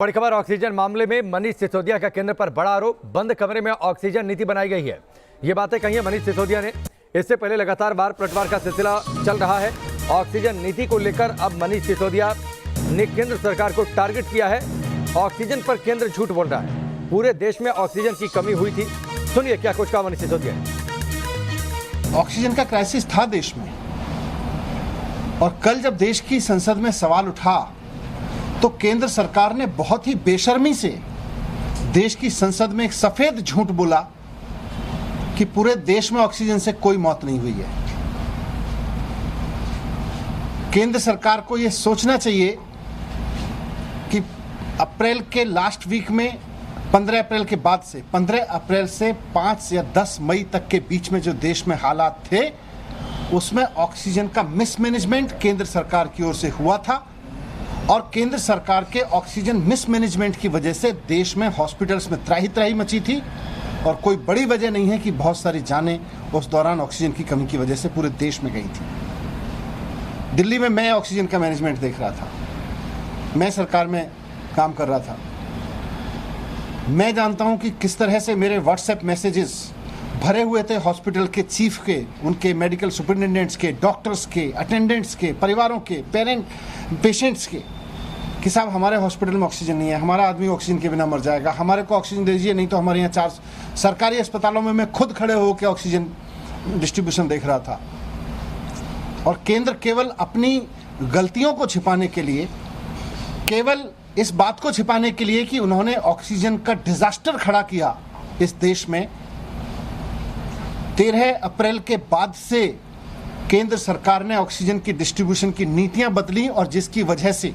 बड़ी खबर ऑक्सीजन मामले में मनीष सिसोदिया का केंद्र पर बड़ा आरोप। बंद कमरे में ऑक्सीजन नीति बनाई गई है। ये बातें कही है मनीष सिसोदिया ने। इससे पहले लगातार बार पलटवार का सिलसिला चल रहा है। ऑक्सीजन नीति को लेकर अब मनीष सिसोदिया ने केंद्र सरकार को टारगेट किया है। ऑक्सीजन पर केंद्र झूठ बोल रहा है। पूरे देश में ऑक्सीजन की कमी हुई थी। सुनिए क्या कुछ कहा मनीष सिसोदिया ने। ऑक्सीजन का क्राइसिस था देश में, और कल जब देश की संसद में सवाल उठा तो केंद्र सरकार ने बहुत ही बेशर्मी से देश की संसद में एक सफेद झूठ बोला कि पूरे देश में ऑक्सीजन से कोई मौत नहीं हुई है। केंद्र सरकार को यह सोचना चाहिए कि अप्रैल के लास्ट वीक में 15 अप्रैल के बाद से 15 अप्रैल से 5 या 10 मई तक के बीच में जो देश में हालात थे, उसमें ऑक्सीजन का मिसमैनेजमेंट केंद्र सरकार की ओर से हुआ था। और केंद्र सरकार के ऑक्सीजन मिसमैनेजमेंट की वजह से देश में हॉस्पिटल्स में त्राही त्राही मची थी, और कोई बड़ी वजह नहीं है कि बहुत सारी जानें उस दौरान ऑक्सीजन की कमी की वजह से पूरे देश में गई थी। दिल्ली में मैं ऑक्सीजन का मैनेजमेंट देख रहा था, मैं सरकार में काम कर रहा था। मैं जानता हूं कि किस तरह से मेरे व्हाट्सएप मैसेजेस भरे हुए थे हॉस्पिटल के चीफ के, उनके मेडिकल सुपरिटेंडेंट्स के, डॉक्टर्स के, अटेंडेंट्स के, परिवारों के, पेशेंट्स के, कि साहब हमारे हॉस्पिटल में ऑक्सीजन नहीं है, हमारा आदमी ऑक्सीजन के बिना मर जाएगा, हमारे को ऑक्सीजन दीजिए, नहीं तो हमारे यहाँ 4 सरकारी अस्पतालों में मैं खुद खड़े होकर ऑक्सीजन डिस्ट्रीब्यूशन देख रहा था। और केंद्र केवल अपनी गलतियों को छिपाने के लिए, केवल इस बात को छिपाने के लिए कि उन्होंने ऑक्सीजन का डिजास्टर खड़ा किया इस देश में, 13 अप्रैल के बाद से केंद्र सरकार ने ऑक्सीजन की डिस्ट्रीब्यूशन की नीतियां बदली, और जिसकी वजह से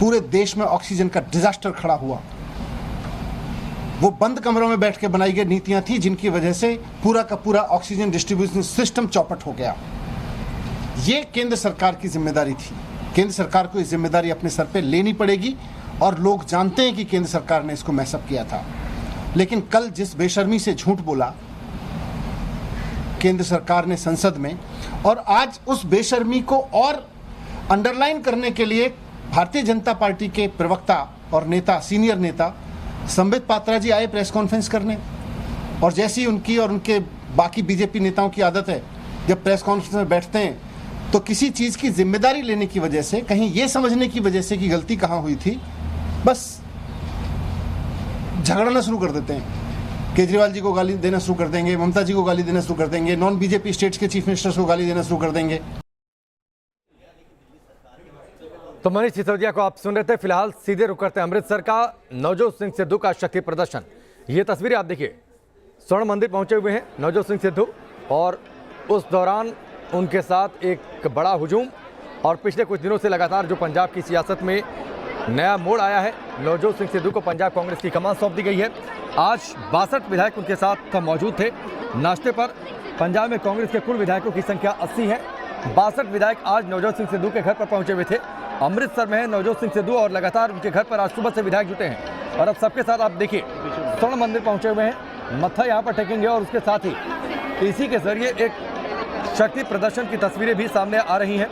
पूरे देश में ऑक्सीजन का डिजास्टर खड़ा हुआ। वो बंद कमरों में बैठ के बनाई गई नीतियां थी, जिनकी वजह से पूरा का पूरा ऑक्सीजन डिस्ट्रीब्यूशन सिस्टम चौपट हो गया। ये केंद्र सरकार की जिम्मेदारी थी। केंद्र सरकार को इस जिम्मेदारी अपने सर पे लेनी पड़ेगी, और लोग जानते हैं कि केंद्र सरकार ने इसको मैसअप किया था। लेकिन कल जिस बेशर्मी से झूठ बोला केंद्र सरकार ने संसद में, और आज उस बेशर्मी को और अंडरलाइन करने के लिए भारतीय जनता पार्टी के प्रवक्ता और नेता, सीनियर नेता संबित पात्रा जी आए प्रेस कॉन्फ्रेंस करने, और जैसी उनकी और उनके बाकी बीजेपी नेताओं की आदत है, जब प्रेस कॉन्फ्रेंस में बैठते हैं तो किसी चीज़ की जिम्मेदारी लेने की वजह से, कहीं ये समझने की वजह से कि गलती कहाँ हुई थी, बस झगड़ना शुरू कर देते हैं। केजरीवाल जी को गाली देना शुरू कर देंगे, ममता जी को गाली देना शुरू कर देंगे, नॉन बीजेपी स्टेट्स के चीफ मिनिस्टर्स को गाली देना शुरू कर देंगे। तो मनीष सिसोदिया को आप सुन रहे थे। फिलहाल सीधे रुक करते हैं अमृतसर का नवजोत सिंह सिद्धू का शक्ति प्रदर्शन। ये तस्वीरें आप देखिए, स्वर्ण मंदिर पहुंचे हुए हैं नवजोत सिंह सिद्धू, और उस दौरान उनके साथ एक बड़ा हुजूम। और पिछले कुछ दिनों से लगातार जो पंजाब की सियासत में नया मोड़ आया है, नवजोत सिंह सिद्धू को पंजाब कांग्रेस की कमान सौंप दी गई है। आज 62 विधायक उनके साथ मौजूद थे नाश्ते पर। पंजाब में कांग्रेस के कुल विधायकों की संख्या 80 है। 62 विधायक आज नवजोत सिंह सिद्धू के घर पर पहुंचे हुए थे। अमृतसर में है नवजोत सिंह सिद्धू, और लगातार उनके घर पर आज सुबह से विधायक जुटे हैं। और अब सबके साथ आप देखिए, स्वर्ण मंदिर पहुंचे हुए हैं, मत्था यहाँ पर टेकेंगे, और उसके साथ ही इसी के जरिए एक शक्ति प्रदर्शन की तस्वीरें भी सामने आ रही हैं।